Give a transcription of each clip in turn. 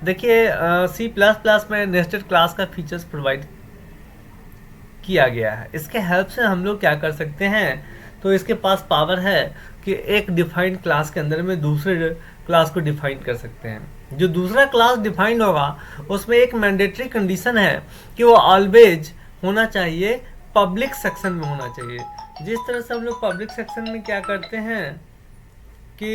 देखिए C plus plus में nested class का फीचर्स प्रोवाइड किया गया है। इसके हेल्प से हम लोग क्या कर सकते हैं, तो इसके पास पावर है कि एक डिफाइंड क्लास के अंदर में दूसरे क्लास को डिफाइन कर सकते हैं। जो दूसरा क्लास डिफाइन होगा उसमें एक मैंडेटरी कंडीशन है कि वो ऑलवेज होना चाहिए, पब्लिक सेक्शन में होना चाहिए। जिस तरह से हम लोग पब्लिक सेक्शन में क्या करते हैं कि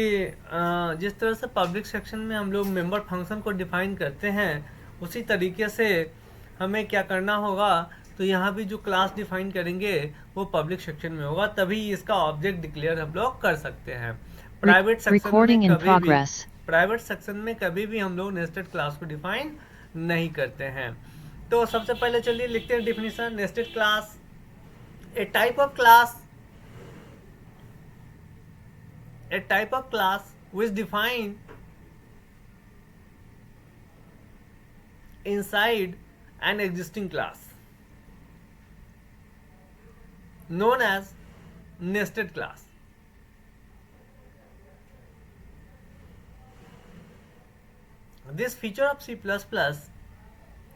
जिस तरह से पब्लिक सेक्शन में हम लोग मेंबर फंक्शन को डिफाइन करते हैं, उसी तरीके से हमें क्या करना होगा, तो यहाँ भी जो क्लास डिफाइन करेंगे वो पब्लिक सेक्शन में होगा, तभी इसका ऑब्जेक्ट डिक्लेयर हम लोग कर सकते हैं। प्राइवेट सेक्शन में Recording in कभी भी progress. प्राइवेट सेक्शन में कभी भी हम लोग नेस्टेड क्लास को डिफाइन नहीं करते हैं। तो सबसे पहले चलिए लिखते हैं definition. Nested class, A type of class, a type of class which define inside an existing class known as nested class. This feature of C++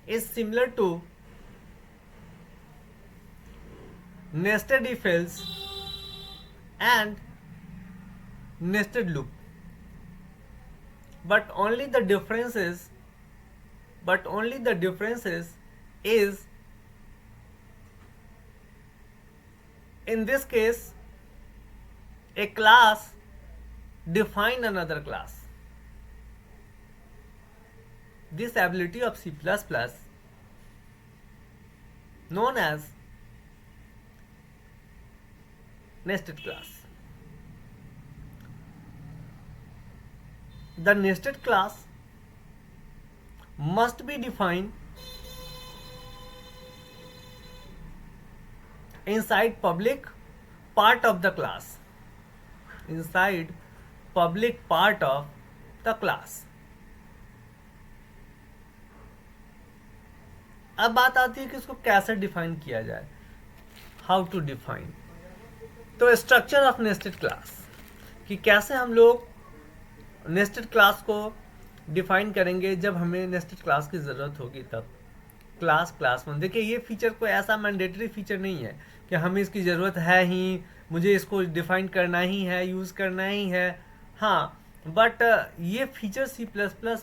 is similar to nested if else and nested loop, but only the differences is in this case a class define another class. This ability of C++ known as nested class. The nested class must be defined inside public part of the class. Inside public part of the class. अब बात आती है कि इसको कैसे define किया जाए, how to define. तो स्ट्रक्चर ऑफ नेस्टेड क्लास, कि कैसे हम लोग नेस्टेड क्लास को डिफाइन करेंगे जब हमें नेस्टेड क्लास की ज़रूरत होगी तब। क्लास वन, देखिए ये फीचर कोई ऐसा मैंडेटरी फीचर नहीं है कि हमें इसकी ज़रूरत है ही, मुझे इसको डिफाइन करना ही है, यूज़ करना ही है। हाँ, बट ये फीचर C++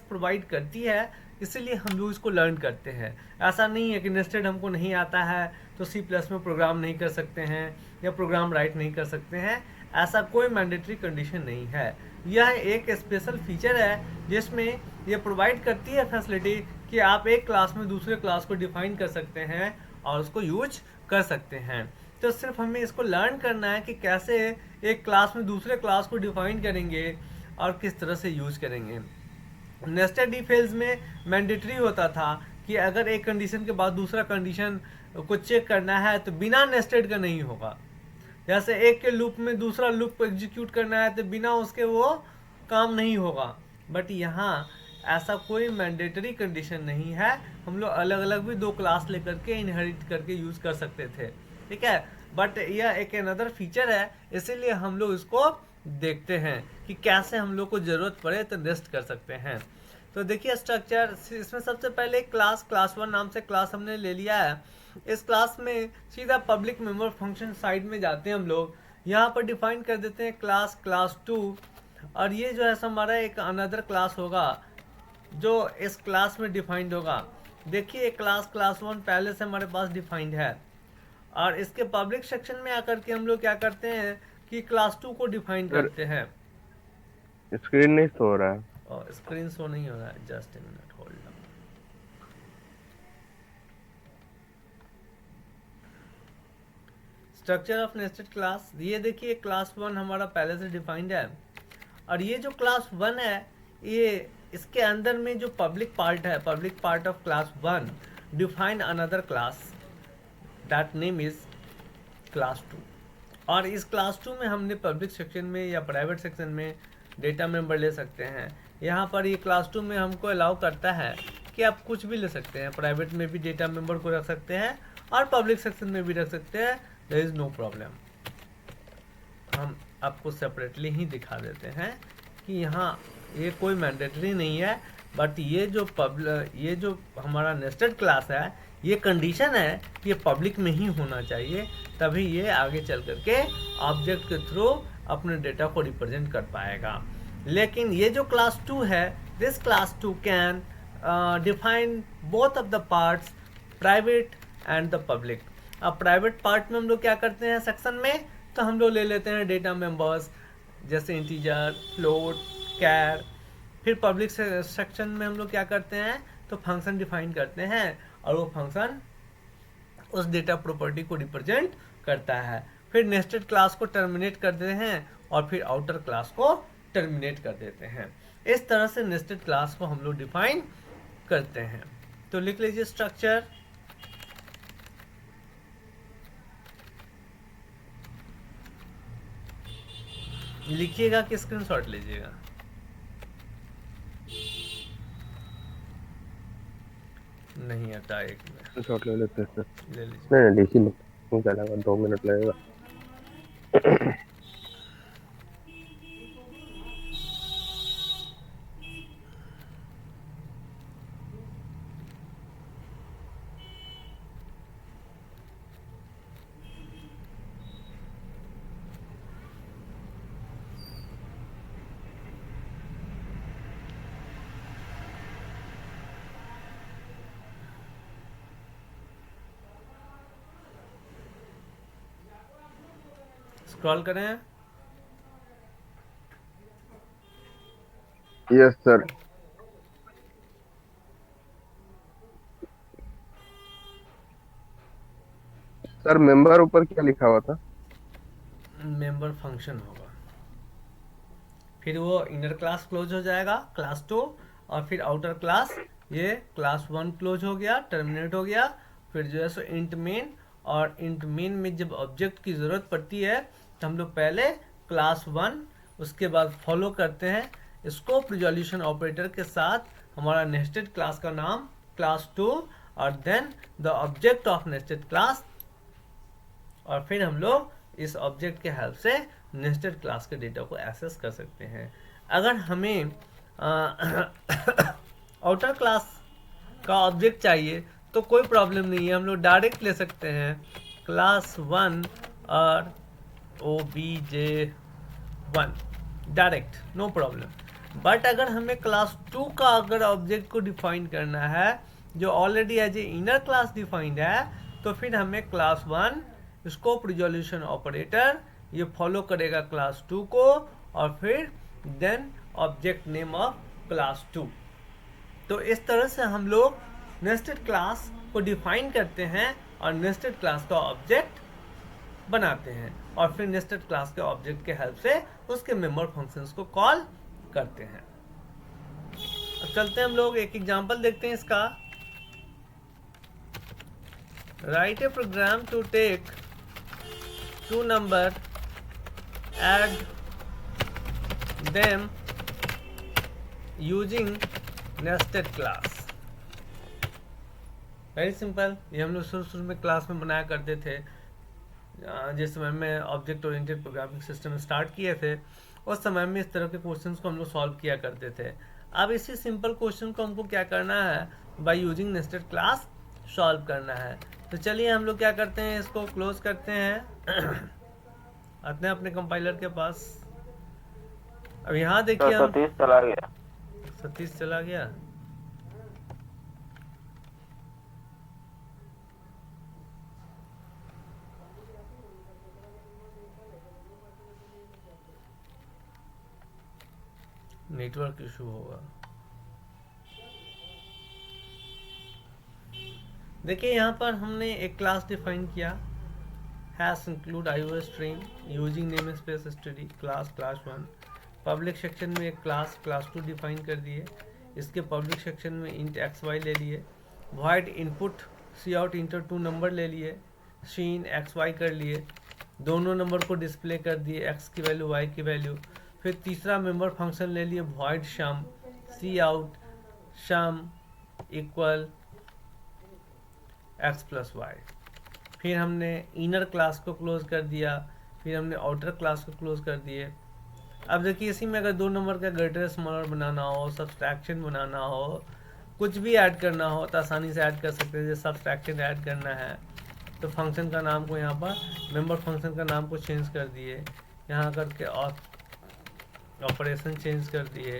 प्रोवाइड करती है, इसीलिए हम लोग इसको लर्न करते हैं। ऐसा नहीं है कि नेस्टेड हमको नहीं आता है तो C++ में प्रोग्राम नहीं कर सकते हैं या प्रोग्राम राइट नहीं कर सकते हैं, ऐसा कोई मैंडेटरी कंडीशन नहीं है। यह एक स्पेशल फीचर है जिसमें यह प्रोवाइड करती है फैसिलिटी कि आप एक क्लास में दूसरे क्लास को डिफाइन कर सकते हैं और उसको यूज कर सकते हैं। तो सिर्फ हमें इसको लर्न करना है कि कैसे एक क्लास में दूसरे क्लास को डिफाइन करेंगे और किस तरह से यूज करेंगे। नेस्टेड इफ एल्स में मैंडेटरी होता था कि अगर एक कंडीशन के बाद दूसरा कंडीशन को चेक करना है तो बिना नेस्टेड का नहीं होगा। जैसे एक के लूप में दूसरा लूप को एग्जीक्यूट करना है तो बिना उसके वो काम नहीं होगा। बट यहाँ ऐसा कोई मैंडेटरी कंडीशन नहीं है, हम लोग अलग अलग भी दो क्लास लेकर के इनहेरिट करके यूज कर सकते थे, ठीक है। बट यह एक अनदर फीचर है, इसीलिए हम लोग इसको देखते हैं कि कैसे हम लोग को जरूरत पड़े तो नेस्ट कर सकते हैं। तो देखिए स्ट्रक्चर, इसमें सबसे पहले क्लास वन नाम से क्लास हमने ले लिया है। इस क्लास में सीधा पब्लिक मेंबर फंक्शन साइड में जाते हैं हम लोग, यहाँ पर डिफाइन कर देते हैं क्लास टू, और ये जो है हमारा एक अनदर क्लास होगा जो इस क्लास में डिफाइंड होगा। देखिए क्लास वन पहले से हमारे पास डिफाइंड है, और इसके पब्लिक सेक्शन में आकर के हम लोग क्या करते हैं कि क्लास टू को डिफाइन सर करते हैं। स्क्रीन नहीं शो रहा है। और स्क्रीन शो नहीं हो रहा है, just a minute hold on. Structure of nested class, ये देखिए क्लास वन हमारा पहले से डिफाइंड है, और ये जो क्लास वन है ये इसके अंदर में जो पब्लिक पार्ट है, public part of class one define another class that name is class two. और इस क्लास टू में हमने पब्लिक सेक्शन में या प्राइवेट सेक्शन में डेटा मेंबर ले सकते हैं। यहाँ पर ये क्लास टू में हमको अलाउ करता है कि आप कुछ भी ले सकते हैं, प्राइवेट में भी डेटा मेंबर को रख सकते हैं और पब्लिक सेक्शन में भी रख सकते हैं, देयर इज़ नो प्रॉब्लम। हम आपको सेपरेटली ही दिखा देते हैं कि यहाँ ये कोई मैंडेटरी नहीं है, बट ये जो हमारा नेस्टेड क्लास है, ये कंडीशन है कि ये पब्लिक में ही होना चाहिए, तभी ये आगे चल करके ऑब्जेक्ट के थ्रू अपने डेटा को रिप्रेजेंट कर पाएगा। लेकिन ये जो क्लास 2 है, this class 2 can define both of the parts, private and the public. अब प्राइवेट पार्ट में हम लोग क्या करते हैं सेक्शन में, तो हम लोग ले लेते हैं डेटा मेंबर्स जैसे इंटीजर, फ्लोट, कैर। फिर पब्लिक सेक्शन में हम लोग क्या करते हैं, तो फंक्शन डिफाइन करते हैं और वो फंक्शन उस डेटा प्रॉपर्टी को रिप्रेजेंट करता है। फिर नेस्टेड क्लास को टर्मिनेट कर देते हैं और फिर आउटर क्लास को टर्मिनेट कर देते हैं। इस तरह से नेस्टेड क्लास को हम लोग डिफाइन करते हैं। तो लिख लीजिए स्ट्रक्चर। लिखिएगा कि स्क्रीनशॉट लीजिएगा। नहीं आता, एक मिनट शॉट ले लेते हैं सर। ले लीजिए। नहीं नहीं, लिख ही लो, क्या लगा 2 मिनट लगेगा। स्क्रॉल करें। Yes sir. सर मेंबर ऊपर क्या लिखा हुआ था? मेंबर फंक्शन होगा, फिर वो इनर क्लास क्लोज हो जाएगा क्लास 2, और फिर आउटर क्लास, ये क्लास 1 क्लोज हो गया, टर्मिनेट हो गया। फिर जो है सो इंट मेन, और इंट मेन में जब ऑब्जेक्ट की ज़रूरत पड़ती है तो हम लोग पहले क्लास 1, उसके बाद फॉलो करते हैं स्कोप रिजोल्यूशन ऑपरेटर के साथ हमारा नेस्टेड क्लास का नाम क्लास 2, और then the object of nested class, और फिर हम लोग इस ऑब्जेक्ट के हेल्प से नेस्टेड क्लास के डेटा को एक्सेस कर सकते हैं। अगर हमें आउटर क्लास का ऑब्जेक्ट चाहिए तो कोई प्रॉब्लम नहीं है, हम लोग डायरेक्ट ले सकते हैं क्लास 1 और obj1 direct, no problem. But अगर हमें क्लास 2 का अगर ऑब्जेक्ट को डिफाइन करना है जो already as a inner class defined है, तो फिर हमें क्लास 1 स्कोप रिजोल्यूशन ऑपरेटर ये फॉलो करेगा क्लास 2 को, और फिर then object name of class 2। तो इस तरह से हम लोग नेस्टेड क्लास को डिफाइन करते हैं और नेस्टेड क्लास का ऑब्जेक्ट बनाते हैं, और फिर नेस्टेड क्लास के ऑब्जेक्ट के हेल्प से उसके मेंबर फंक्शंस को कॉल करते हैं। अब चलते हैं हम लोग एक एग्जांपल देखते हैं इसका। Write a program to take 2 number, add them using nested class। Very simple. ये हम लोग शुरू में क्लास में बनाया करते थे जिस समय में object oriented programming system start किए थे, उस समय में इस तरह के क्वेश्चंस को हम लोग सॉल्व किया करते थे। अब इसी सिंपल क्वेश्चन को हमको क्या करना है, by using nested class solve करना है। तो चलिए हम लोग क्या करते हैं, इसको क्लोज करते हैं आते हैं अपने कंपाइलर के पास। अब यहाँ देखिए हम सतीश चला गया। सतीश चला गया। नेटवर्क इशू होगा। देखिए यहाँ पर हमने एक क्लास डिफाइन किया, hash include iostream using namespace std class 1। Public section में एक क्लास 2 डिफाइन कर दिए, इसके पब्लिक सेक्शन में इंट एक्स वाई ले लिए, void input cout enter 2 number ले लिए, शीन एक्स वाई कर लिए, दोनों नंबर को डिस्प्ले कर दिए, एक्स की वैल्यू वाई की वैल्यू। फिर तीसरा मेंबर फंक्शन ले लिए void sum, cout sum equal x plus y. फिर हमने इनर क्लास को क्लोज कर दिया, फिर हमने आउटर क्लास को क्लोज कर दिए। अब देखिए इसी में अगर 2 नंबर का ग्रेटर स्मॉलर बनाना हो, सब्सट्रैक्शन बनाना हो, कुछ भी ऐड करना हो तो आसानी से ऐड कर सकते हैं। जैसे सब्सट्रैक्शन ऐड करना है तो फंक्शन का नाम को यहाँ पर मेंबर फंक्शन का नाम को चेंज कर दिए, यहाँ करके ऑपरेशन चेंज कर दिए,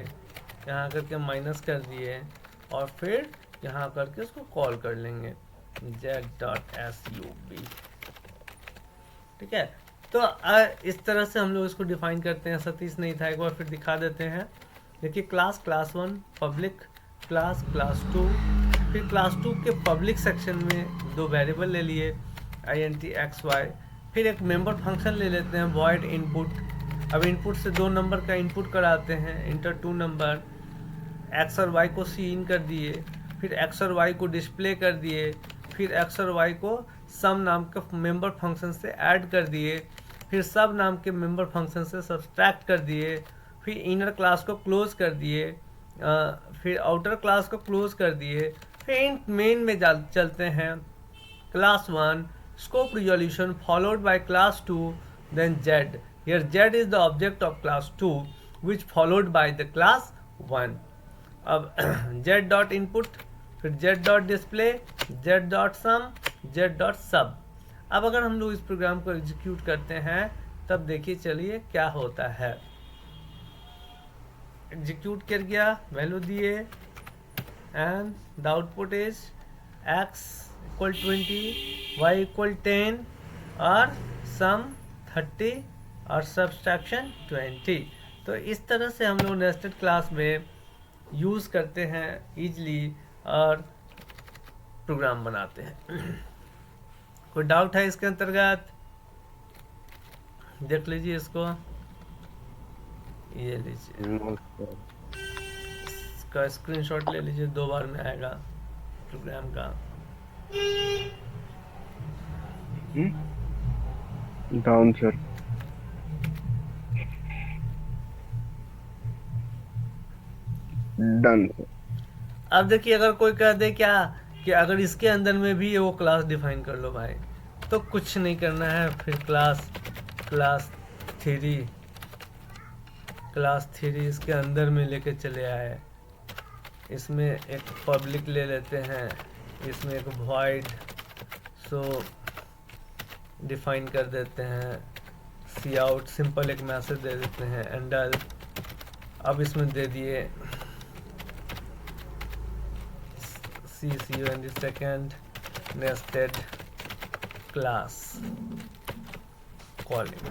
यहाँ करके माइनस कर दिए और फिर यहाँ करके उसको कॉल कर लेंगे z.sub। ठीक है, तो इस तरह से हम लोग इसको डिफाइन करते हैं। सतीश नहीं था, एक बार फिर दिखा देते हैं। देखिए क्लास 1 पब्लिक क्लास 2, फिर क्लास 2 के पब्लिक सेक्शन में 2 वेरिएबल ले लिए int xy, फिर एक मेंबर फंक्शन ले लेते हैं void इनपुट। अब इनपुट से 2 नंबर का इनपुट कराते हैं, इंटर 2 नंबर, x और y को सी इन कर दिए, फिर x और y को डिस्प्ले कर दिए, फिर x और y को सम नाम के मेंबर फंक्शन से ऐड कर दिए, फिर सब नाम के मेंबर फंक्शन से सब्सट्रैक्ट कर दिए, फिर इनर क्लास को क्लोज कर दिए, फिर आउटर क्लास को क्लोज कर दिए, फिर मेन में चलते हैं। Class 1 scope resolution followed by class 2 then z। Here z is the object of class 2 which followed by the class 1। अब z डॉट इनपुट, फिर z dot display, z dot sum, z dot sub. अब अगर हम लोग इस programme को execute करते हैं तब देखिए चलिए क्या होता है। एग्जीक्यूट कर गया, वैल्यू दिए and the output is x equal 20, y equal 10 और सम 30 और सब्सट्रैक्शन 20। तो इस तरह से हम लोग नेस्टेड क्लास में यूज़ करते हैं इजली और प्रोग्राम बनाते हैं। कोई डाउट है इसके अंतर्गत? देख लीजिए इसको, ये लीजिए इसका स्क्रीनशॉट ले लीजिए, 2 बार में आएगा प्रोग्राम का। Down sir. डन। अब देखिए अगर कोई कह दे क्या कि अगर इसके अंदर में भी वो क्लास डिफाइन कर लो भाई, तो कुछ नहीं करना है। फिर क्लास 3 इसके अंदर में लेके चले आए। इसमें एक पब्लिक ले लेते हैं, इसमें एक void सो डिफाइन कर देते हैं, सी आउट सिंपल एक मैसेज दे देते हैं, एंडल। अब इसमें दे दिए CCU and the second nested class calling।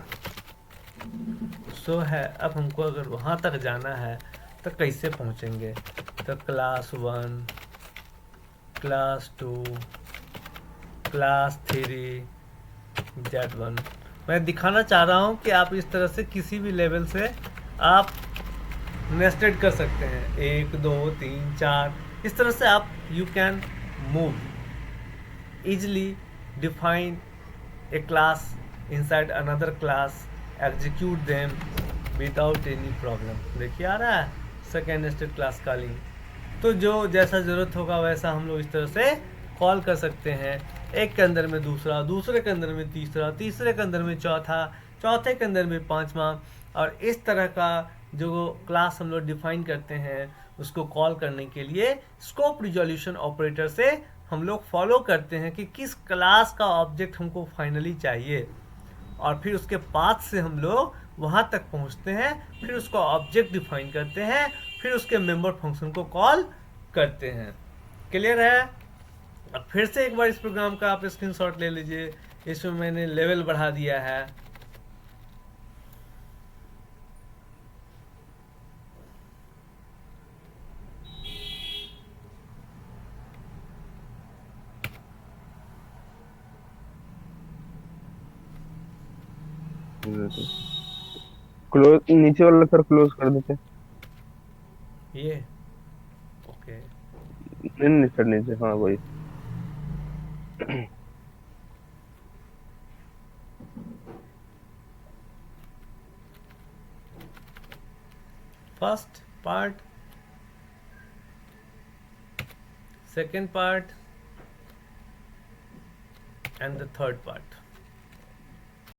सो है, अब हमको अगर वहाँ तक जाना है तो कैसे पहुँचेंगे? तो क्लास 1, क्लास 2, क्लास 3, Z1। मैं दिखाना चाह रहा हूँ कि आप इस तरह से किसी भी लेवल से आप नेस्टेड कर सकते हैं, 1 2 3 4 इस तरह से आप you can move easily, define a class inside another class, execute them without any problem। देखिए आ रहा है सेकेंड नेस्टेड क्लास कॉलिंग। तो जो जैसा ज़रूरत होगा वैसा हम लोग इस तरह से कॉल कर सकते हैं। एक के अंदर में दूसरा, दूसरे के अंदर में तीसरा, तीसरे के अंदर में चौथा, चौथे के अंदर में पांचवा, और इस तरह का जो क्लास हम लोग डिफाइन करते हैं उसको कॉल करने के लिए स्कोप रिजोल्यूशन ऑपरेटर से हम लोग फॉलो करते हैं कि किस क्लास का ऑब्जेक्ट हमको फाइनली चाहिए, और फिर उसके पाथ से हम लोग वहाँ तक पहुँचते हैं, फिर उसको ऑब्जेक्ट डिफाइन करते हैं, फिर उसके मेंबर फंक्शन को कॉल करते हैं। क्लियर है? अब फिर से एक बार इस प्रोग्राम का आप स्क्रीनशॉट ले लीजिए, इसमें मैंने लेवल बढ़ा दिया है। क्लोज नीचे वाला सर क्लोज कर देते। ये ओके, नहीं सर नीचे, हाँ वही। First part, second part and the third part.